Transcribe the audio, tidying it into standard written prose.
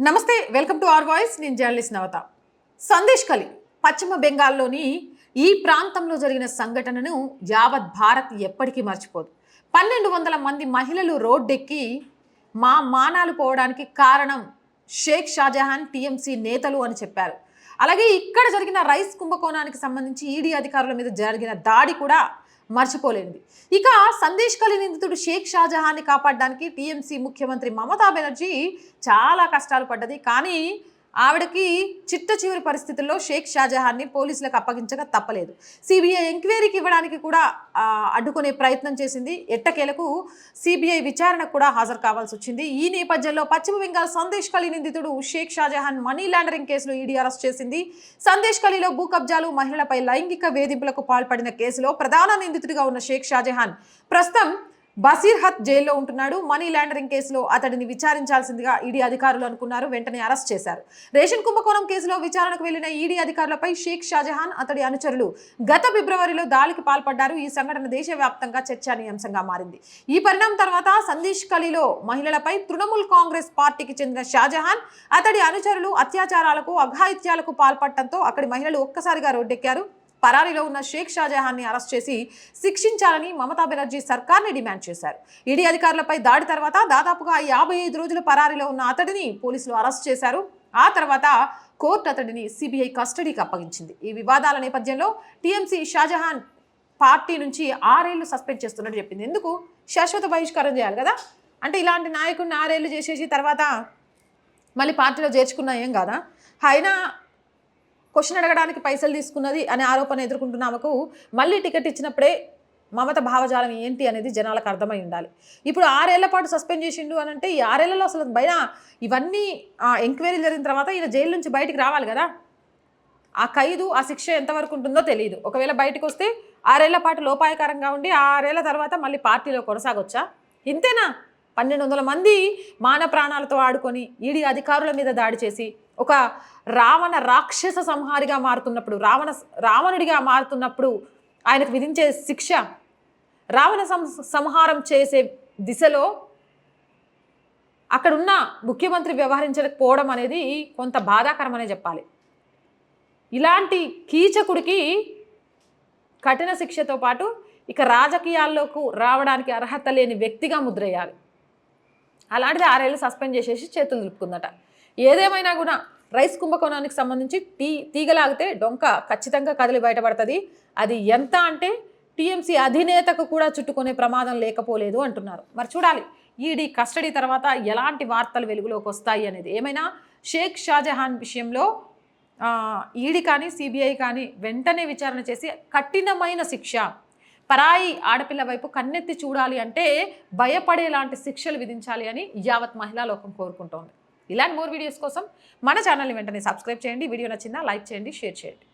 నమస్తే, welcome to our voice. నేను journalist నవత. సందేశ్ కలి పశ్చిమ బెంగాల్లోని ఈ ప్రాంతంలో జరిగిన సంఘటనను యావత్ భారత్ ఎప్పటికీ మర్చిపోదు. 1200 మంది మహిళలు రోడ్డెక్కి మా మానాలు పోవడానికి కారణం షేక్ షాజహాన్ టీఎంసీ నేతలు అని చెప్పారు. అలాగే ఇక్కడ జరిగిన రైస్ కుంభకోణానికి సంబంధించి ఈడీ అధికారుల మీద జరిగిన దాడి కూడా మర్చిపోలేనిది. ఇక సందేశ్ కలి నిందితుడు షేక్ షాజహాన్ని కాపాడడానికి టీఎంసీ ముఖ్యమంత్రి మమతా బెనర్జీ చాలా కష్టాలు పడ్డది. కానీ ఆవిడకి చిట్ట చివరి పరిస్థితుల్లో షేక్ షాజహాన్ని పోలీసులకు అప్పగించక తప్పలేదు. సిబిఐ ఎంక్వైరీకి ఇవ్వడానికి కూడా అడ్డుకునే ప్రయత్నం చేసింది. ఎట్టకేలకు సిబిఐ విచారణకు కూడా హాజరు కావాల్సి వచ్చింది. ఈ నేపథ్యంలో పశ్చిమ బెంగాల్ సందేశ్ కలి నిందితుడు షేక్ షాజహాన్ మనీ లాండరింగ్ కేసులో ఈడీ అరెస్ట్ చేసింది. సందేశ్ కలిలో భూ కబ్జాలు, మహిళలపై లైంగిక వేధింపులకు పాల్పడిన కేసులో ప్రధాన నిందితుడిగా ఉన్న షేక్ షాజహాన్ ప్రస్తుతం బసీర్హత్ జైల్లో ఉంటున్నాడు. మనీ లాండరింగ్ కేసులో అతడిని విచారించాల్సిందిగా ఈడీ అధికారులు అనుకున్నారు. వెంటనే అరెస్ట్ చేశారు. రేషన్ కుంభకోణం కేసులో విచారణకు వెళ్లిన ఈడీ అధికారులపై షేక్ షాజహాన్, అతడి అనుచరులు గత ఫిబ్రవరిలో దాడికి పాల్పడ్డారు. ఈ సంఘటన దేశవ్యాప్తంగా చర్చనీయాంశంగా మారింది. ఈ పరిణామం తర్వాత సందేశ్ కలిలో మహిళలపై తృణమూల్ కాంగ్రెస్ పార్టీకి చెందిన షాజహాన్, అతడి అనుచరులు అత్యాచారాలకు, అఘాయిత్యాలకు పాల్పడటంతో అక్కడి మహిళలు ఒక్కసారిగా రోడ్డెక్కారు. పరారీలో ఉన్న షేక్ షాజహాన్ని అరెస్ట్ చేసి శిక్షించాలని మమతా బెనర్జీ సర్కార్ని డిమాండ్ చేశారు. ఈడీ అధికారులపై దాడి తర్వాత దాదాపుగా 55 రోజులు పరారీలో ఉన్న అతడిని పోలీసులు అరెస్ట్ చేశారు. ఆ తర్వాత కోర్టు అతడిని సిబిఐ కస్టడీకి అప్పగించింది. ఈ వివాదాల నేపథ్యంలో టీఎంసీ షాజహాన్ పార్టీ నుంచి 6 ఏళ్లు సస్పెండ్ చేస్తున్నట్టు చెప్పింది. ఎందుకు? శాశ్వత బహిష్కారం చేయాలి కదా. అంటే ఇలాంటి నాయకుడిని 6 ఏళ్లు చేసేసి తర్వాత మళ్ళీ పార్టీలో చేర్చుకున్నా ఏం కాదా? అయినా క్వశ్చన్ అడగడానికి పైసలు తీసుకున్నది అనే ఆరోపణ ఎదుర్కొంటున్న ఆమెకు మళ్ళీ టికెట్ ఇచ్చినప్పుడే మమత భావజాలం ఏంటి అనేది జనాలకు అర్థమై ఉండాలి. ఇప్పుడు 6 ఏళ్ల పాటు సస్పెండ్ చేసిండు అని అంటే ఈ 6 ఏళ్లలో అసలు బయట ఇవన్నీ ఎంక్వైరీ జరిగిన తర్వాత ఈయన జైలు నుంచి బయటికి రావాలి కదా. ఆ ఖైదు, ఆ శిక్ష ఎంతవరకు ఉంటుందో తెలియదు. ఒకవేళ బయటకు వస్తే 6 ఏళ్ల పాటు లోపాయకరంగా ఉండి 6 ఏళ్ల తర్వాత మళ్ళీ పార్టీలో కొనసాగొచ్చా? ఇంతేనా? 1200 మంది మాన ప్రాణాలతో ఆడుకొని ఈడీ అధికారుల మీద దాడి చేసి ఒక రావణ రాక్షస సంహారిగా మారుతున్నప్పుడు, రావణుడిగా మారుతున్నప్పుడు ఆయనకు విధించే శిక్ష రావణ సంహారం చేసే దిశలో అక్కడున్న ముఖ్యమంత్రి వ్యవహరించకపోవడం అనేది కొంత బాధాకరమనే చెప్పాలి. ఇలాంటి కీచకుడికి కఠిన శిక్షతో పాటు ఇక రాజకీయాల్లోకి రావడానికి అర్హత లేని వ్యక్తిగా ముద్రయ్యాలి. అలాంటిది 6 ఏళ్ళు సస్పెండ్ చేసేసి చేతులు దులుపుకుందట. ఏదేమైనా కూడా రైస్ కుంభకోణానికి సంబంధించి తీగలాగితే డొంక ఖచ్చితంగా కదిలి బయటపడుతుంది. అది ఎంత అంటే టీఎంసీ అధినేతకు కూడా చుట్టుకునే ప్రమాదం లేకపోలేదు అంటున్నారు. మరి చూడాలి ఈడీ కస్టడీ తర్వాత ఎలాంటి వార్తలు వెలుగులోకి వస్తాయి అనేది. ఏమైనా షేక్ షాజహాన్ విషయంలో ఈడీ కానీ సిబిఐ కానీ వెంటనే విచారణ చేసి కఠినమైన శిక్ష, పరాయి ఆడపిల్ల వైపు కన్నెత్తి చూడాలి అంటే భయపడేలాంటి శిక్షలు విధించాలి అని యావత్ మహిళా లోకం కోరుకుంటోంది. ఇలాంటి మోర్ వీడియోస్ కోసం మన ఛానల్ని వెంటనే సబ్స్క్రైబ్ చేయండి. వీడియో నచ్చిందా లైక్ చేయండి, షేర్ చేయండి.